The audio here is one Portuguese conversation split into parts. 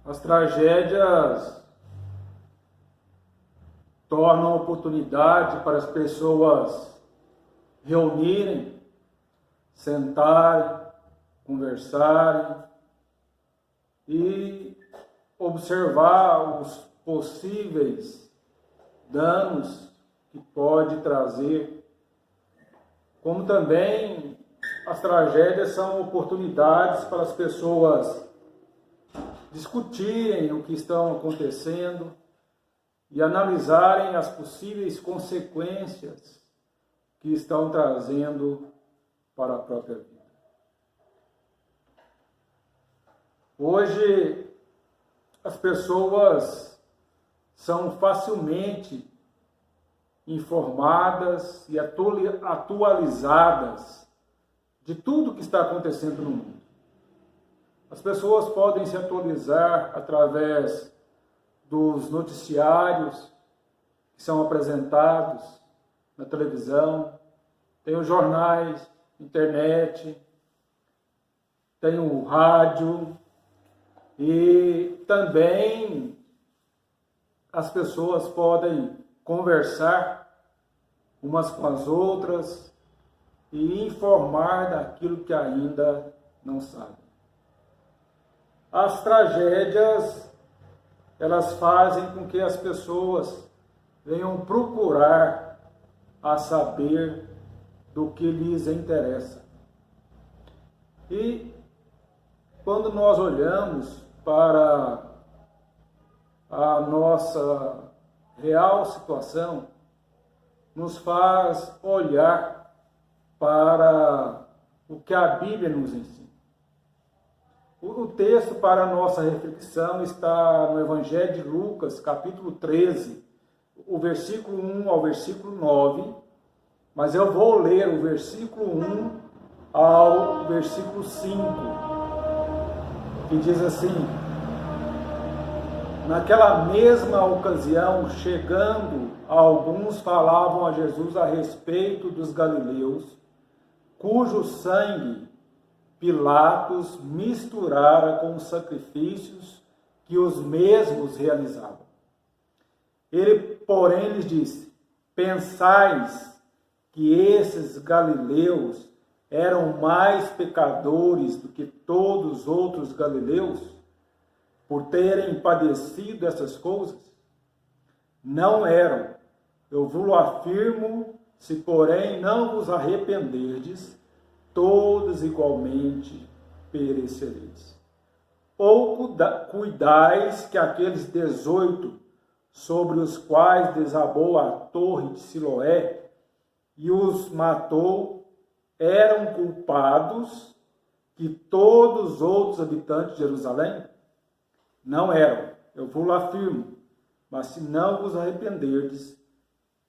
As tragédias tornam oportunidade para as pessoas reunirem, sentarem, conversarem e observar os possíveis danos que pode trazer, como também as tragédias são oportunidades para as pessoas discutirem o que estão acontecendo e analisarem as possíveis consequências que estão trazendo para a própria vida. Hoje, as pessoas são facilmente informadas e atualizadas de tudo que está acontecendo no mundo. As pessoas podem se atualizar através dos noticiários que são apresentados na televisão, tem os jornais, internet, tem o rádio e também as pessoas podem conversar umas com as outras e informar daquilo que ainda não sabem. As tragédias, elas fazem com que as pessoas venham procurar a saber do que lhes interessa. E quando nós olhamos para a nossa real situação, nos faz olhar para o que a Bíblia nos ensina. O texto para a nossa reflexão está no Evangelho de Lucas, capítulo 13, o versículo 1 ao versículo 9, mas eu vou ler o versículo 1 ao versículo 5, que diz assim: naquela mesma ocasião, chegando, alguns falavam a Jesus a respeito dos galileus, cujo sangue Pilatos misturara com os sacrifícios que os mesmos realizavam. Ele, porém, lhes disse: pensais que esses galileus eram mais pecadores do que todos os outros galileus, por terem padecido essas coisas? Não eram. Eu vos afirmo, se porém não vos arrependerdes, todos igualmente perecereis. Ou cuidais que aqueles 18 sobre os quais desabou a torre de Siloé e os matou, eram culpados que todos os outros habitantes de Jerusalém? Não eram, eu vos afirmo, mas se não vos arrependerdes,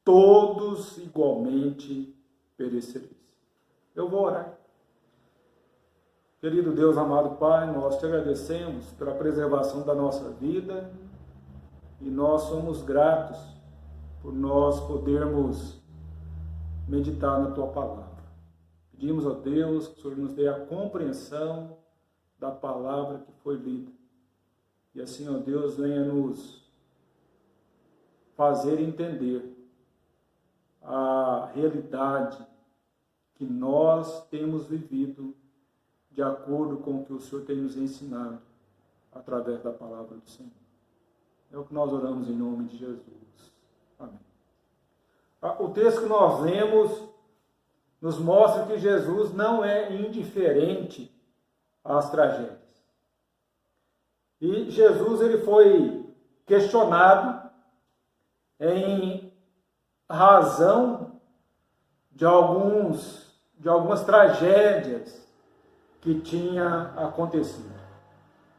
todos igualmente perecereis. Eu vou orar. Querido Deus, amado Pai, nós te agradecemos pela preservação da nossa vida e nós somos gratos por nós podermos meditar na Tua Palavra. Pedimos a Deus que o Senhor nos dê a compreensão da palavra que foi lida. E assim, ó Deus, venha nos fazer entender a realidade que nós temos vivido de acordo com o que o Senhor tem nos ensinado através da palavra do Senhor. É o que nós oramos em nome de Jesus. Amém. O texto que nós lemos nos mostra que Jesus não é indiferente às tragédias. E Jesus ele foi questionado em razão de algumas tragédias que tinha acontecido.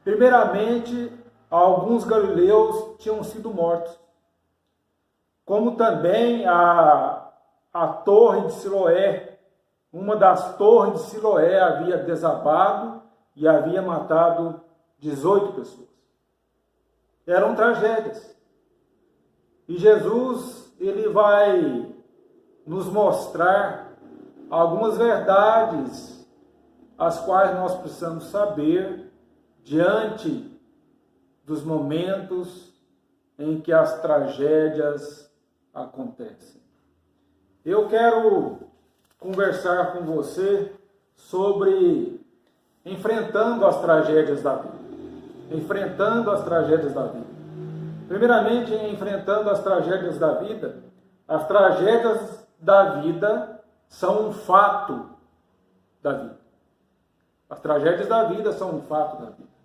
Primeiramente, alguns galileus tinham sido mortos, como também a torre de Siloé, uma das torres de Siloé havia desabado e havia matado 18 pessoas. Eram tragédias. E Jesus, ele vai nos mostrar algumas verdades as quais nós precisamos saber diante dos momentos em que as tragédias acontecem. Eu quero conversar com você sobre enfrentando as tragédias da vida. Enfrentando as tragédias da vida. Primeiramente, enfrentando as tragédias da vida, as tragédias da vida são um fato da vida. As tragédias da vida são um fato da vida.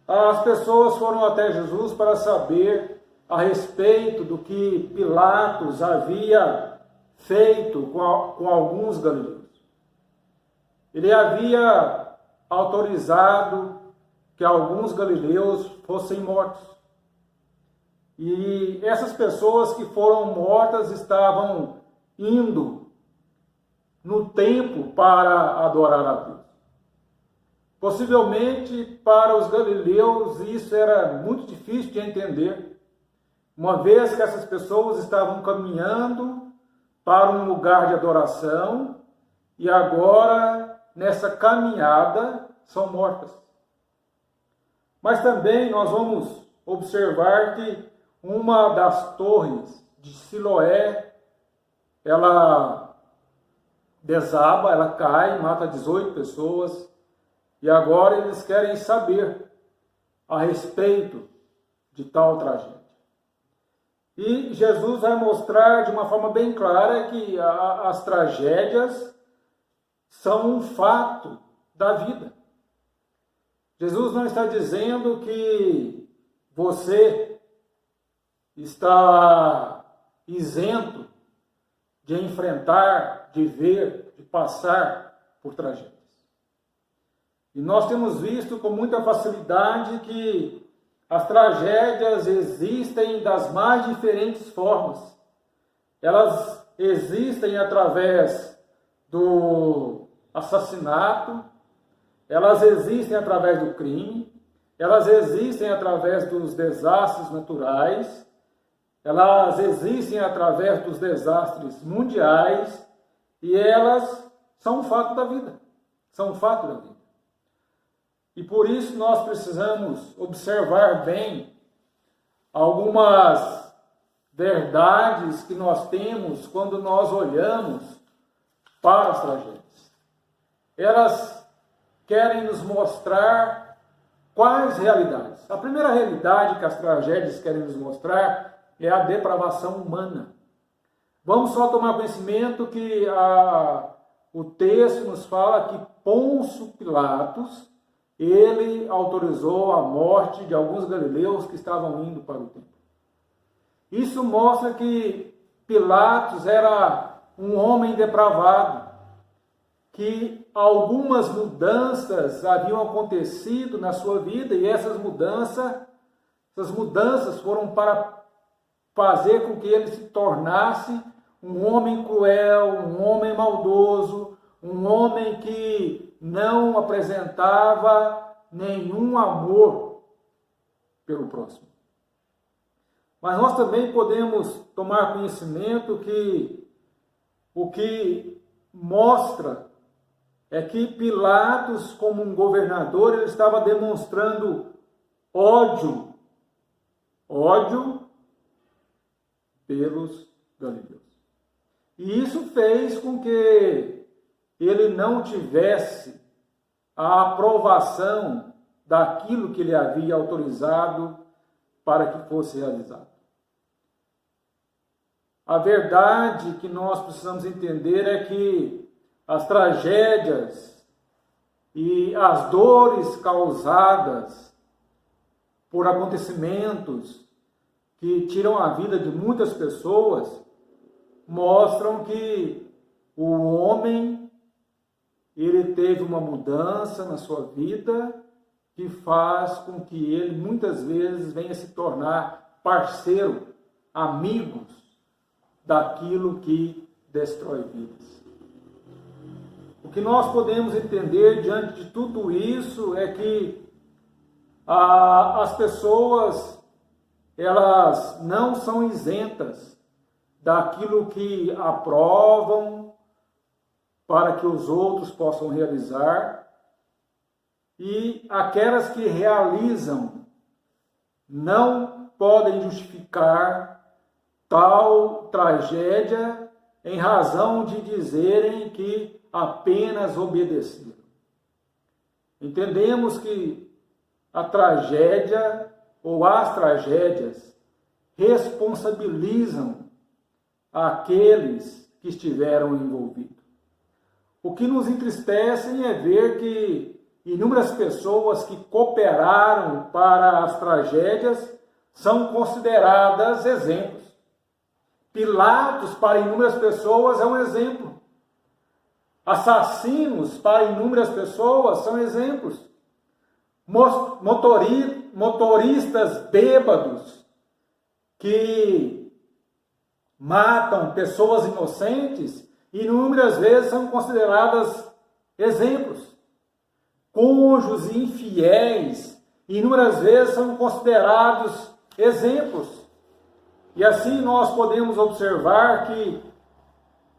As pessoas foram até Jesus para saber a respeito do que Pilatos havia feito com alguns galileus. Ele havia autorizado que alguns galileus fossem mortos. E essas pessoas que foram mortas estavam indo no templo para adorar a Deus. Possivelmente, para os galileus, isso era muito difícil de entender, uma vez que essas pessoas estavam caminhando para um lugar de adoração e agora, nessa caminhada, são mortas. Mas também nós vamos observar que uma das torres de Siloé, ela desaba, ela cai, mata 18 pessoas, e agora eles querem saber a respeito de tal tragédia. E Jesus vai mostrar de uma forma bem clara que as tragédias são um fato da vida. Jesus não está dizendo que você está isento de enfrentar, de ver, de passar por tragédias. E nós temos visto com muita facilidade que as tragédias existem das mais diferentes formas. Elas existem através do assassinato, elas existem através do crime, elas existem através dos desastres naturais, elas existem através dos desastres mundiais e elas são um fato da vida. São um fato da vida. E por isso nós precisamos observar bem algumas verdades que nós temos quando nós olhamos para as tragédias. Elas querem nos mostrar quais realidades. A primeira realidade que as tragédias querem nos mostrar é a depravação humana. Vamos só tomar conhecimento que o texto nos fala que Pôncio Pilatos, ele autorizou a morte de alguns galileus que estavam indo para o templo. Isso mostra que Pilatos era um homem depravado, que algumas mudanças haviam acontecido na sua vida e essas mudanças foram para fazer com que ele se tornasse um homem cruel, um homem maldoso, um homem que não apresentava nenhum amor pelo próximo. Mas nós também podemos tomar conhecimento que o que mostra é que Pilatos, como um governador, ele estava demonstrando ódio pelos galileus. E isso fez com que ele não tivesse a aprovação daquilo que ele havia autorizado para que fosse realizado. A verdade que nós precisamos entender é que as tragédias e as dores causadas por acontecimentos que tiram a vida de muitas pessoas mostram que o homem ele teve uma mudança na sua vida que faz com que ele muitas vezes venha se tornar parceiro, amigos daquilo que destrói vidas. O que nós podemos entender diante de tudo isso é que as pessoas elas não são isentas daquilo que aprovam para que os outros possam realizar, e aquelas que realizam não podem justificar tal tragédia em razão de dizerem que apenas obedeceram. Entendemos que a tragédia ou as tragédias responsabilizam aqueles que estiveram envolvidos. O que nos entristece é ver que inúmeras pessoas que cooperaram para as tragédias são consideradas exemplos. Pilatos, para inúmeras pessoas, é um exemplo. Assassinos, para inúmeras pessoas, são exemplos. Motoristas bêbados que matam pessoas inocentes, inúmeras vezes são consideradas exemplos. Cônjuges infiéis, inúmeras vezes são considerados exemplos. E assim nós podemos observar que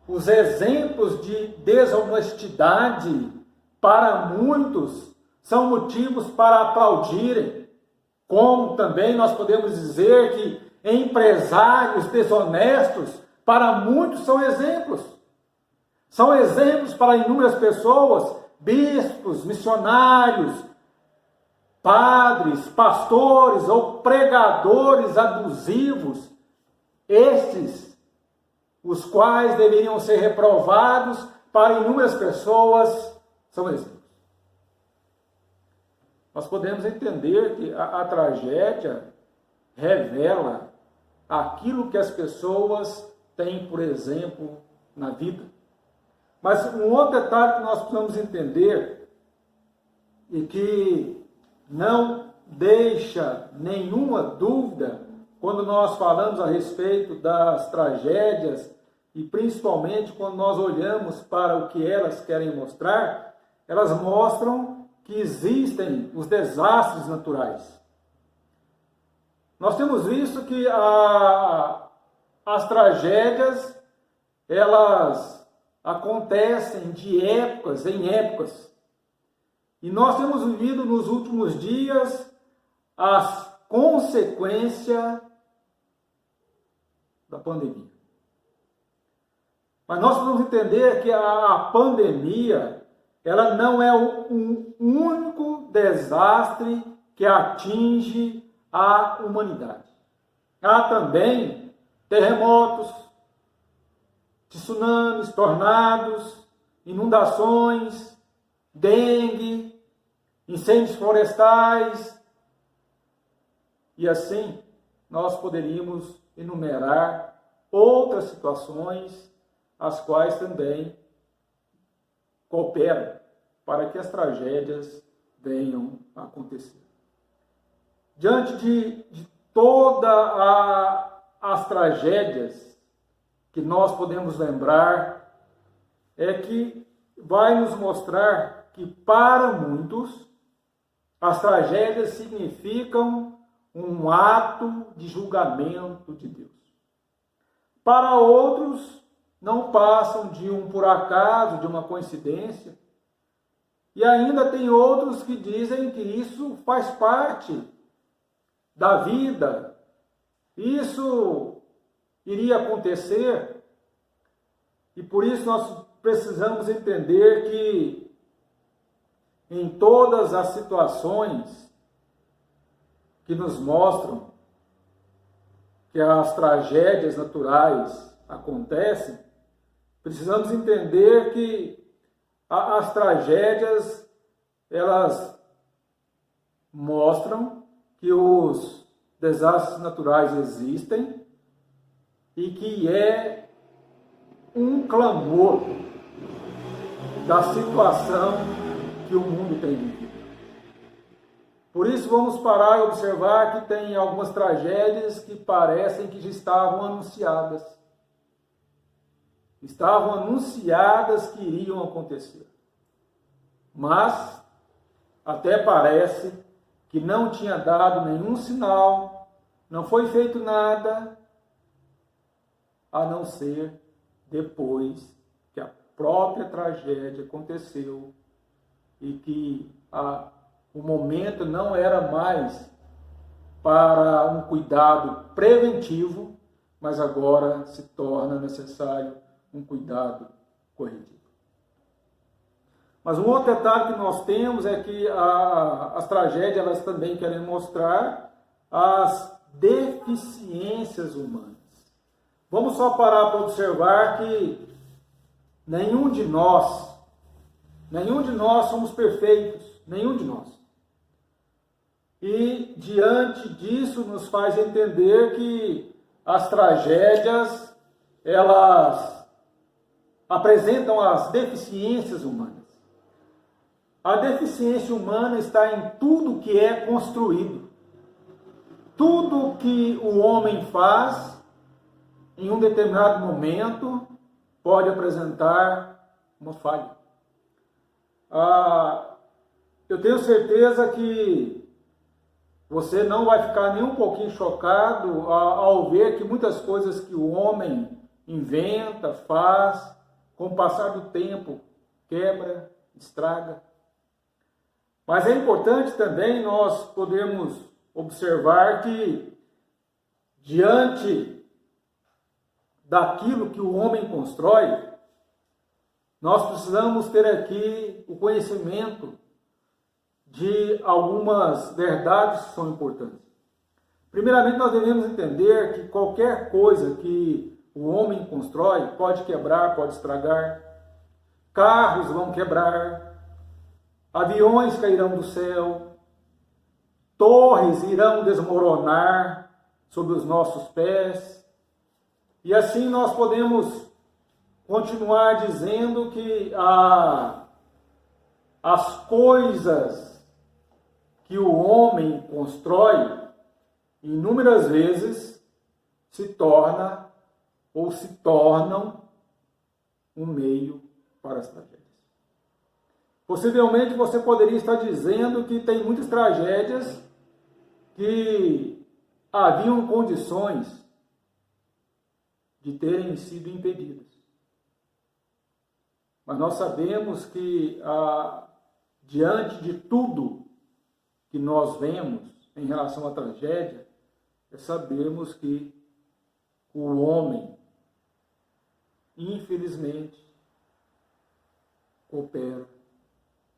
os exemplos de desonestidade, para muitos, são motivos para aplaudirem. Como também nós podemos dizer que empresários desonestos, para muitos, são exemplos. São exemplos para inúmeras pessoas, bispos, missionários, padres, pastores ou pregadores abusivos, estes, os quais deveriam ser reprovados, para inúmeras pessoas, são exemplos. Nós podemos entender que a tragédia revela aquilo que as pessoas têm, por exemplo, na vida. Mas um outro detalhe que nós precisamos entender e que não deixa nenhuma dúvida quando nós falamos a respeito das tragédias e principalmente quando nós olhamos para o que elas querem mostrar, elas mostram que existem os desastres naturais. Nós temos visto que as tragédias, elas acontecem de épocas em épocas. E nós temos vivido nos últimos dias as consequências da pandemia. Mas nós precisamos entender que a pandemia, ela não é o único desastre que atinge a humanidade. Há também terremotos, tsunamis, tornados, inundações, dengue, incêndios florestais, e assim nós poderíamos enumerar outras situações as quais também cooperam para que as tragédias venham a acontecer. Diante de todas as tragédias que nós podemos lembrar, é que vai nos mostrar que para muitos as tragédias significam um ato de julgamento de Deus. Para outros, não passam de um por acaso, de uma coincidência. E ainda tem outros que dizem que isso faz parte da vida. Isso iria acontecer. E por isso nós precisamos entender que em todas as situações que nos mostram que as tragédias naturais acontecem, precisamos entender que as tragédias, elas mostram que os desastres naturais existem e que é um clamor da situação que o mundo tem vivido. Por isso vamos parar e observar que tem algumas tragédias que parecem que já estavam anunciadas. Estavam anunciadas que iriam acontecer. Mas até parece que não tinha dado nenhum sinal, não foi feito nada, a não ser depois que a própria tragédia aconteceu e que o momento não era mais para um cuidado preventivo, mas agora se torna necessário um cuidado corretivo. Mas um outro detalhe que nós temos é que as tragédias elas também querem mostrar as deficiências humanas. Vamos só parar para observar que nenhum de nós somos perfeitos, nenhum de nós. E diante disso nos faz entender que as tragédias, elas apresentam as deficiências humanas. A deficiência humana está em tudo que é construído. Tudo que o homem faz, em um determinado momento, pode apresentar uma falha. Eu tenho certeza que você não vai ficar nem um pouquinho chocado ao ver que muitas coisas que o homem inventa, faz, com o passar do tempo, quebra, estraga. Mas é importante também nós podermos observar que, diante daquilo que o homem constrói, nós precisamos ter aqui o conhecimento de algumas verdades que são importantes. Primeiramente, nós devemos entender que qualquer coisa que o homem constrói pode quebrar, pode estragar. Carros vão quebrar, aviões cairão do céu, torres irão desmoronar sob os nossos pés. E assim nós podemos continuar dizendo que as coisas que o homem constrói, inúmeras vezes se tornam um meio para as tragédias. Possivelmente você poderia estar dizendo que tem muitas tragédias que haviam condições de terem sido impedidas. Mas nós sabemos que, diante de tudo que nós vemos em relação à tragédia, é sabermos que o homem, infelizmente, coopera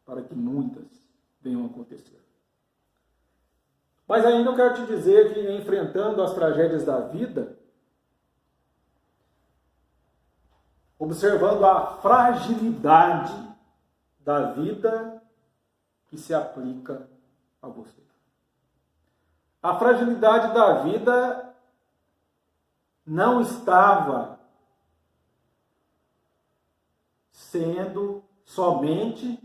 para que muitas venham a acontecer. Mas ainda eu quero te dizer que, enfrentando as tragédias da vida, observando a fragilidade da vida que se aplica a você. A fragilidade da vida não estava sendo somente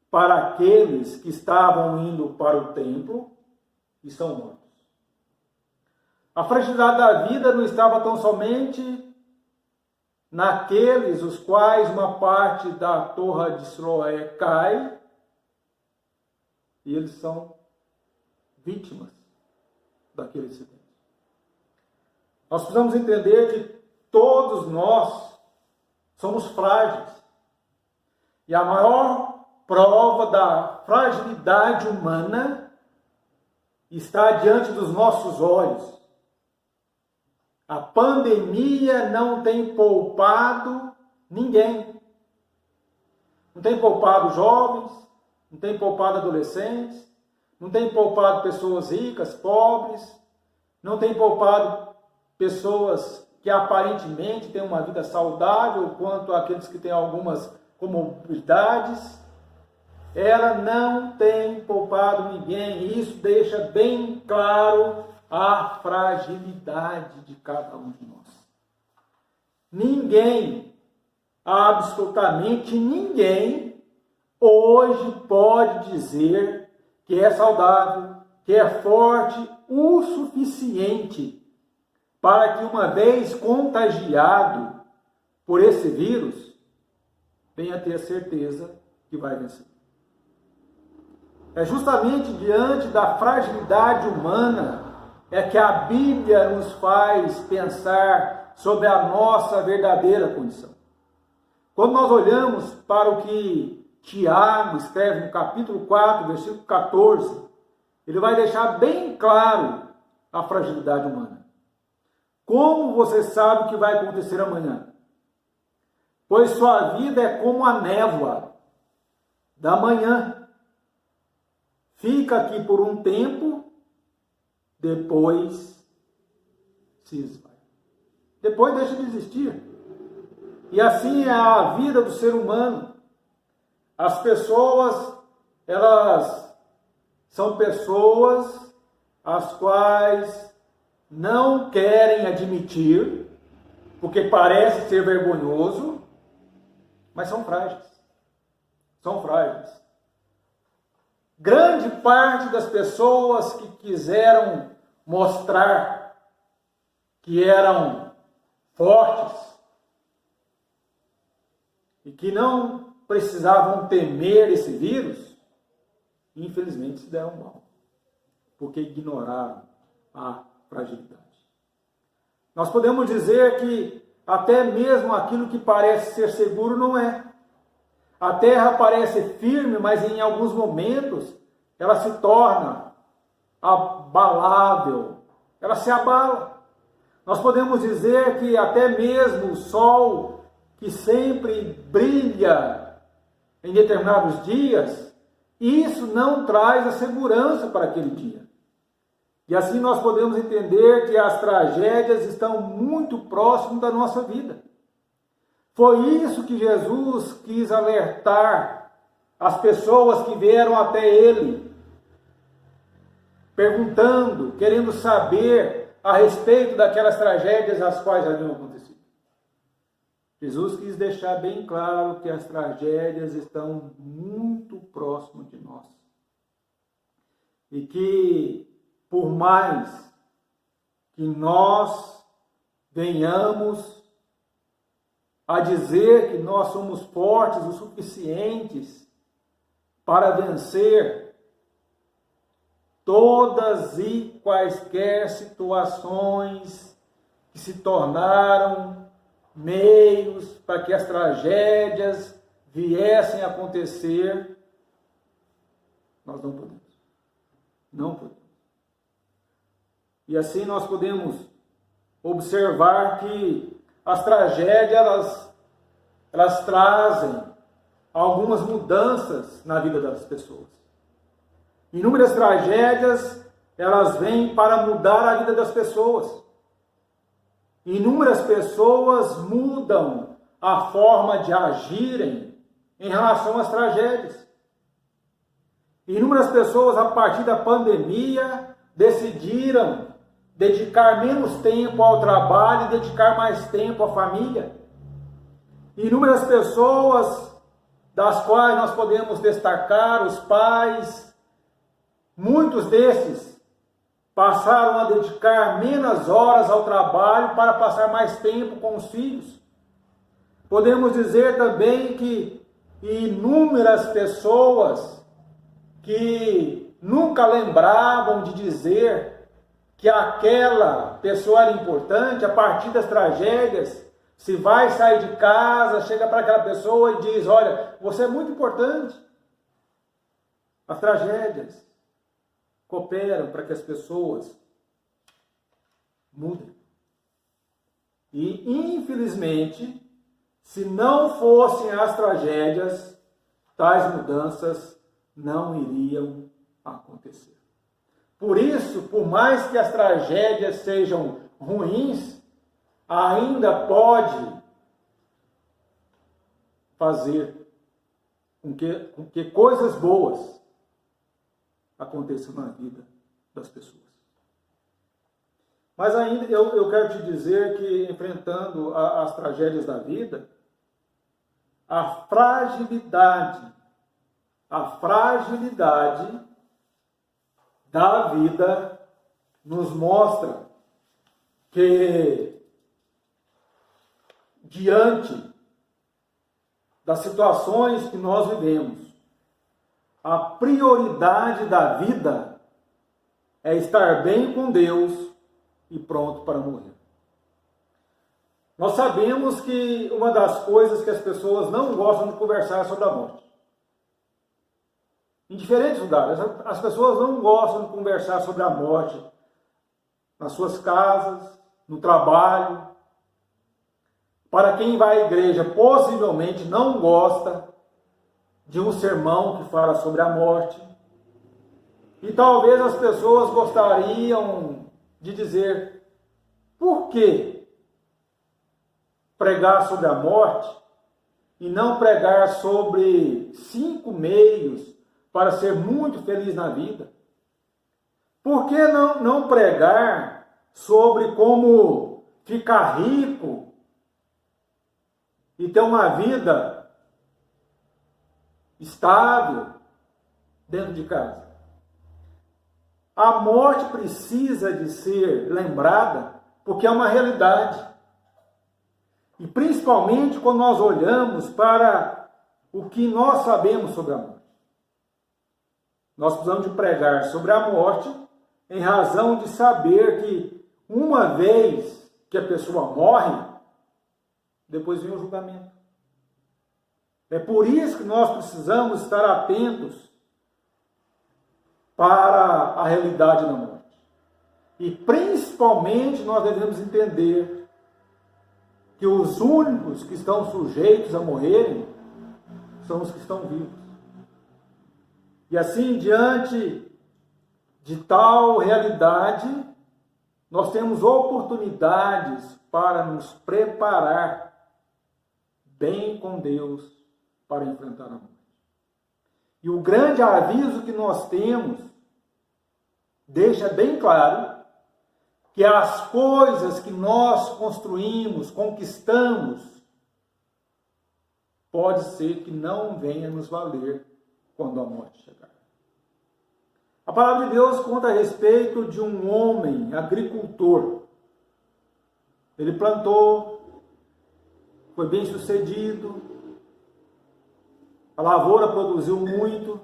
para aqueles que estavam indo para o templo e são mortos. A fragilidade da vida não estava tão somente naqueles os quais uma parte da Torre de Siloé cai e eles são vítimas daquele acidente. Nós precisamos entender que todos nós somos frágeis. E a maior prova da fragilidade humana está diante dos nossos olhos. A pandemia não tem poupado ninguém. Não tem poupado jovens, não tem poupado adolescentes, não tem poupado pessoas ricas, pobres, não tem poupado pessoas que aparentemente têm uma vida saudável, quanto aqueles que têm algumas comorbidades. Ela não tem poupado ninguém, e isso deixa bem claro a fragilidade de cada um de nós. Ninguém, absolutamente ninguém, hoje pode dizer que é saudável, que é forte o suficiente para que, uma vez contagiado por esse vírus, venha a ter a certeza que vai vencer. É justamente diante da fragilidade humana é que a Bíblia nos faz pensar sobre a nossa verdadeira condição. Quando nós olhamos para o que Tiago escreve no capítulo 4, versículo 14, ele vai deixar bem claro a fragilidade humana. Como você sabe o que vai acontecer amanhã? Pois sua vida é como a névoa da manhã. Fica aqui por um tempo, depois se esvai. Depois deixa de existir. E assim é a vida do ser humano. As pessoas, elas são pessoas as quais não querem admitir, porque parece ser vergonhoso, mas são frágeis. São frágeis. Grande parte das pessoas que quiseram mostrar que eram fortes e que não precisavam temer esse vírus, infelizmente se deram mal, porque ignoraram a fragilidade. Nós podemos dizer que até mesmo aquilo que parece ser seguro não é. A terra parece firme, mas em alguns momentos ela se torna abalável, ela se abala. Nós podemos dizer que até mesmo o sol, que sempre brilha em determinados dias, isso não traz a segurança para aquele dia. E assim nós podemos entender que as tragédias estão muito próximas da nossa vida. Foi isso que Jesus quis alertar as pessoas que vieram até Ele, perguntando, querendo saber a respeito daquelas tragédias as quais haviam acontecido. Jesus quis deixar bem claro que as tragédias estão muito próximas de nós. E que, por mais que nós venhamos a dizer que nós somos fortes o suficientes para vencer todas e quaisquer situações que se tornaram meios para que as tragédias viessem a acontecer, nós não podemos. Não podemos. E assim nós podemos observar que as tragédias, elas trazem algumas mudanças na vida das pessoas. Inúmeras tragédias, elas vêm para mudar a vida das pessoas. Inúmeras pessoas mudam a forma de agirem em relação às tragédias. Inúmeras pessoas, a partir da pandemia, decidiram dedicar menos tempo ao trabalho e dedicar mais tempo à família. Inúmeras pessoas, das quais nós podemos destacar os pais, muitos desses passaram a dedicar menos horas ao trabalho para passar mais tempo com os filhos. Podemos dizer também que inúmeras pessoas que nunca lembravam de dizer que aquela pessoa era importante, a partir das tragédias, se vai sair de casa, chega para aquela pessoa e diz: olha, você é muito importante. As tragédias cooperam para que as pessoas mudem. E, infelizmente, se não fossem as tragédias, tais mudanças não iriam acontecer. Por isso, por mais que as tragédias sejam ruins, ainda pode fazer com que coisas boas aconteçam na vida das pessoas. Mas ainda eu quero te dizer que, enfrentando as tragédias da vida, a fragilidade da vida nos mostra que, diante das situações que nós vivemos, a prioridade da vida é estar bem com Deus e pronto para morrer. Nós sabemos que uma das coisas que as pessoas não gostam de conversar é sobre a morte. em diferentes lugares. As pessoas não gostam de conversar sobre a morte nas suas casas, no trabalho. Para quem vai à igreja, possivelmente não gosta de um sermão que fala sobre a morte. E talvez as pessoas gostariam de dizer: por que pregar sobre a morte e não pregar sobre 5 meios para ser muito feliz na vida? Por que não pregar sobre como ficar rico e ter uma vida estável dentro de casa? A morte precisa de ser lembrada porque é uma realidade. E principalmente quando nós olhamos para o que nós sabemos sobre a morte. Nós precisamos de pregar sobre a morte em razão de saber que uma vez que a pessoa morre, depois vem o julgamento. É por isso que nós precisamos estar atentos para a realidade da morte. E principalmente nós devemos entender que os únicos que estão sujeitos a morrerem são os que estão vivos. E assim, diante de tal realidade, nós temos oportunidades para nos preparar bem com Deus para enfrentar a morte. E o grande aviso que nós temos deixa bem claro que as coisas que nós construímos, conquistamos, pode ser que não venha nos valer quando a morte chegar. A palavra de Deus conta a respeito de um homem agricultor. Ele plantou, foi bem sucedido, a lavoura produziu muito,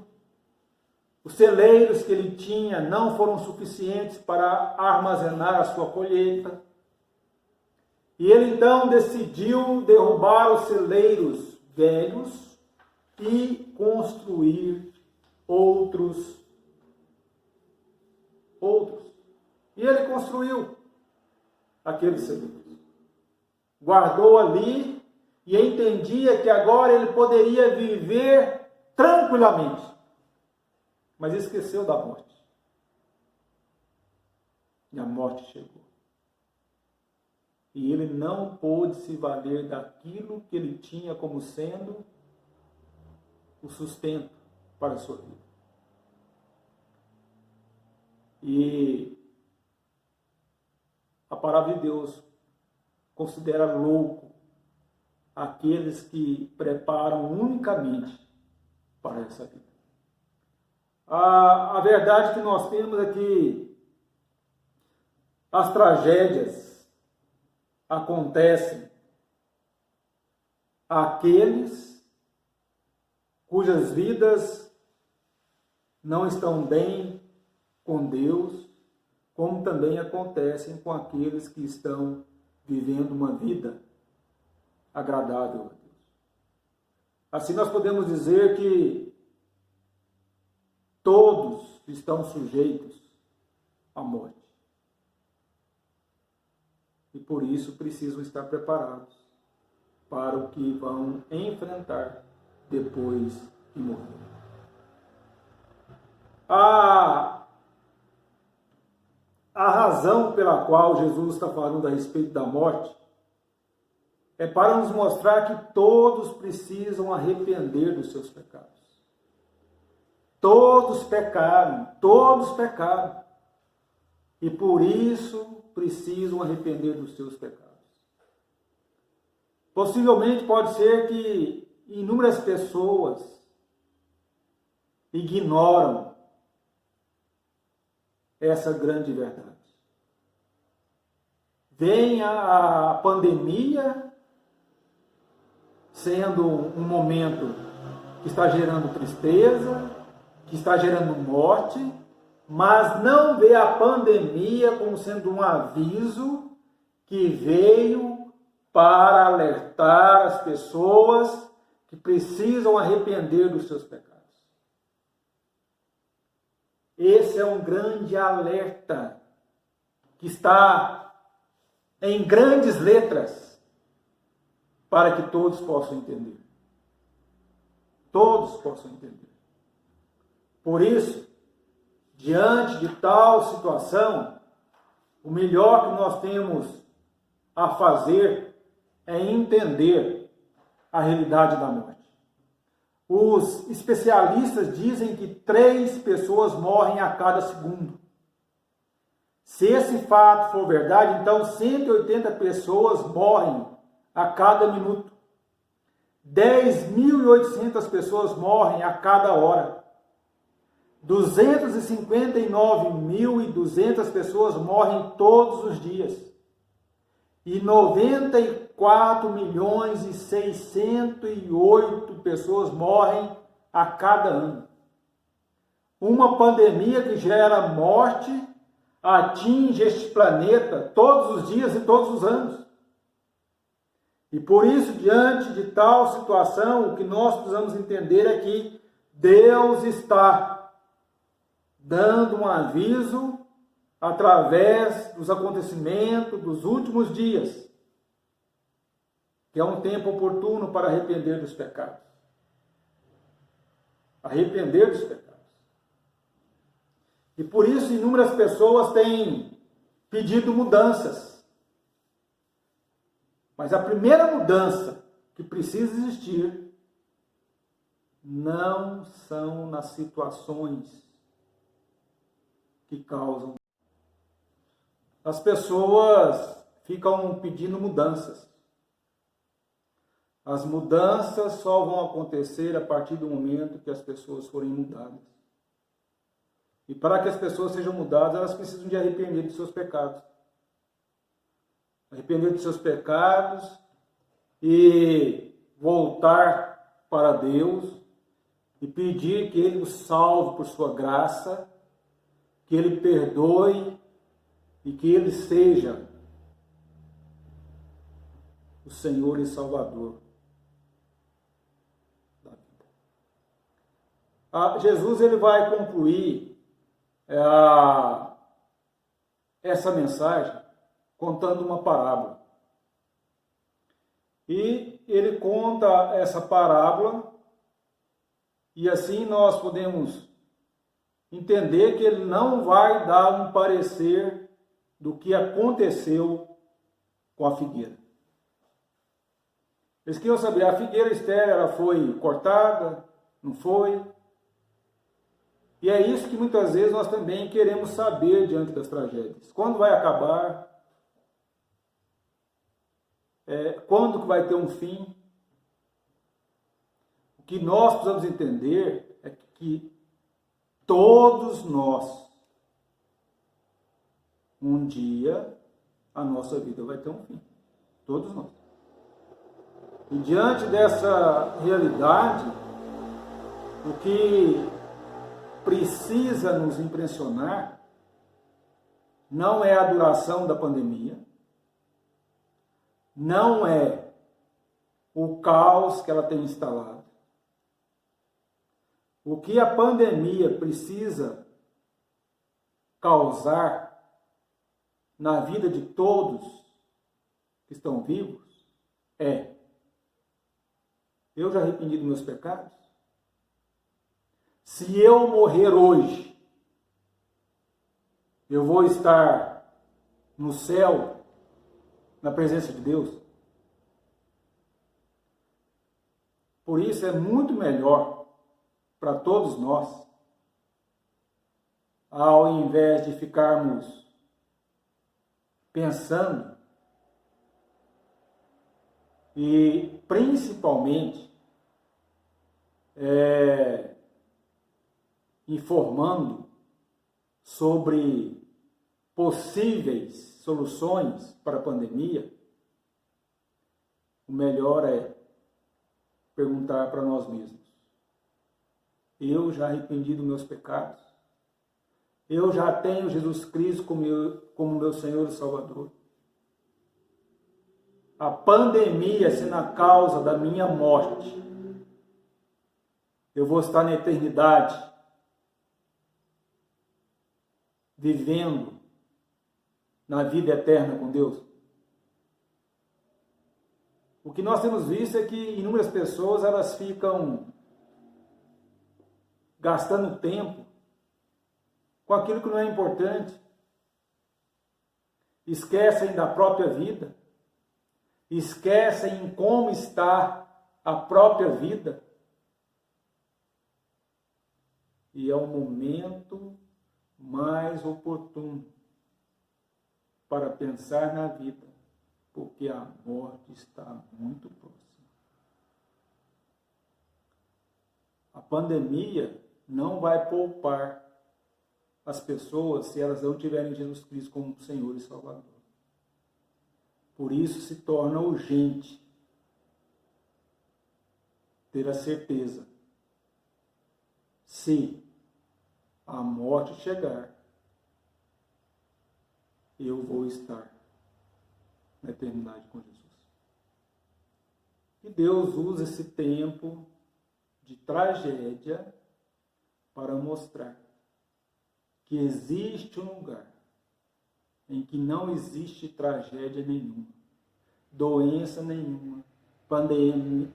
os celeiros que ele tinha não foram suficientes para armazenar a sua colheita. E ele então decidiu derrubar os celeiros velhos e construir outros. E ele construiu aqueles celeiros. Guardou ali e entendia que agora ele poderia viver tranquilamente. Mas esqueceu da morte. E a morte chegou. E ele não pôde se valer daquilo que ele tinha como sendo o sustento para a sua vida. E a palavra de Deus considera louco aqueles que preparam unicamente para essa vida. A verdade que nós temos é que as tragédias acontecem àqueles cujas vidas não estão bem com Deus, como também acontecem com aqueles que estão vivendo uma vida agradável a Deus. Assim nós podemos dizer que todos estão sujeitos à morte. E por isso precisam estar preparados para o que vão enfrentar depois que morrer. A razão pela qual Jesus está falando a respeito da morte é para nos mostrar que todos precisam arrepender dos seus pecados. Todos pecaram. E por isso precisam arrepender dos seus pecados. Possivelmente pode ser que inúmeras pessoas ignoram essa grande verdade. Vem a pandemia sendo um momento que está gerando tristeza, que está gerando morte, mas não vê a pandemia como sendo um aviso que veio para alertar as pessoas que precisam arrepender dos seus pecados. Esse é um grande alerta que está em grandes letras para que todos possam entender. Todos possam entender. Por isso, diante de tal situação, o melhor que nós temos a fazer é entender a realidade da morte. Os especialistas dizem que 3 pessoas morrem a cada segundo. Se esse fato for verdade, então 180 pessoas morrem a cada minuto. 10.800 pessoas morrem a cada hora. 259.200 pessoas morrem todos os dias. E 94.608.000 pessoas morrem a cada ano. Uma pandemia que gera morte atinge este planeta todos os dias e todos os anos. E por isso, diante de tal situação, o que nós precisamos entender é que Deus está dando um aviso através dos acontecimentos dos últimos dias, que é um tempo oportuno para arrepender dos pecados. Arrepender dos pecados. E por isso inúmeras pessoas têm pedido mudanças. Mas a primeira mudança que precisa existir não são nas situações que causam. As pessoas ficam pedindo mudanças. As mudanças só vão acontecer a partir do momento que as pessoas forem mudadas. E para que as pessoas sejam mudadas, elas precisam de arrepender de seus pecados. Arrepender de seus pecados e voltar para Deus e pedir que Ele os salve por sua graça, que Ele perdoe e que Ele seja o Senhor e Salvador da vida. Jesus ele vai concluir essa mensagem contando uma parábola. E ele conta essa parábola e assim nós podemos entender que ele não vai dar um parecer do que aconteceu com a figueira. Eles queriam saber, a figueira estéril ela foi cortada? Não foi? E é isso que muitas vezes nós também queremos saber diante das tragédias. Quando vai acabar? Quando que vai ter um fim? O que nós precisamos entender é que todos nós, um dia, a nossa vida vai ter um fim. Todos nós. E diante dessa realidade, o que precisa nos impressionar não é a duração da pandemia, não é o caos que ela tem instalado. O que a pandemia precisa causar na vida de todos que estão vivos é: eu já arrependi dos meus pecados? Se eu morrer hoje, eu vou estar no céu, na presença de Deus? Por isso é muito melhor para todos nós, ao invés de ficarmos pensando e principalmente informando sobre possíveis soluções para a pandemia, o melhor é perguntar para nós mesmos: eu já arrependi dos meus pecados? Eu já tenho Jesus Cristo como meu Senhor e Salvador? A pandemia sendo a causa da minha morte, eu vou estar na eternidade vivendo na vida eterna com Deus? O que nós temos visto é que inúmeras pessoas elas ficam gastando tempo com aquilo que não é importante, esquecem da própria vida, esquecem em como está a própria vida. E é o momento mais oportuno para pensar na vida, porque a morte está muito próxima. A pandemia não vai poupar as pessoas se elas não tiverem Jesus Cristo como Senhor e Salvador. Por isso se torna urgente ter a certeza, se a morte chegar, eu vou estar na eternidade com Jesus. Que Deus use esse tempo de tragédia para mostrar que existe um lugar em que não existe tragédia nenhuma, doença nenhuma,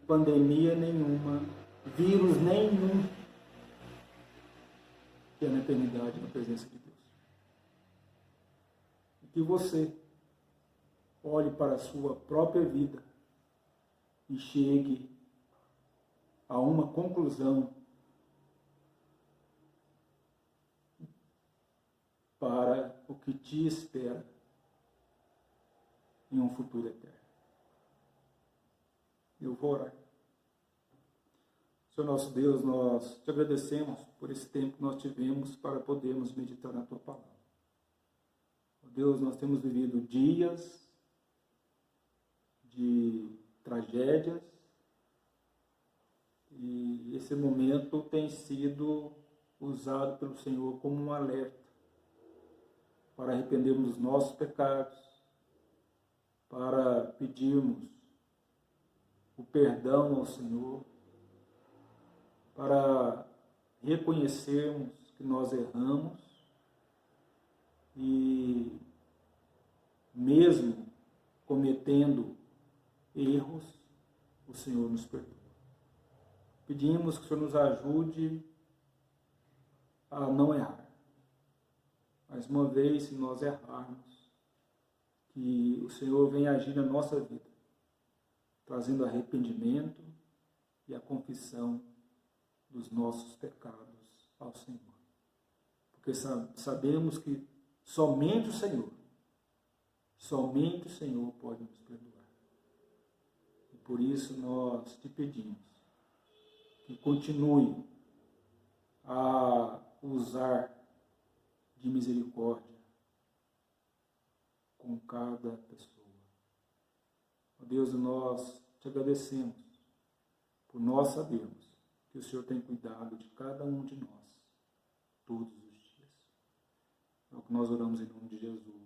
pandemia nenhuma, vírus nenhum, que é na eternidade, na presença de Deus. E que você olhe para a sua própria vida e chegue a uma conclusão para o que te espera em um futuro eterno. Eu vou orar. Senhor nosso Deus, nós te agradecemos por esse tempo que nós tivemos para podermos meditar na tua palavra. Deus, nós temos vivido dias de tragédias e esse momento tem sido usado pelo Senhor como um alerta para arrependermos dos nossos pecados, para pedirmos o perdão ao Senhor, para reconhecermos que nós erramos e, mesmo cometendo erros, o Senhor nos perdoa. Pedimos que o Senhor nos ajude a não errar. Mais uma vez, se nós errarmos, que o Senhor venha agir na nossa vida, trazendo arrependimento e a confissão dos nossos pecados ao Senhor. Porque sabemos que somente o Senhor pode nos perdoar. E por isso nós te pedimos que continue a usar de misericórdia com cada pessoa. Ó Deus, nós te agradecemos por nós sabermos que o Senhor tem cuidado de cada um de nós todos os dias. É o que nós oramos em nome de Jesus.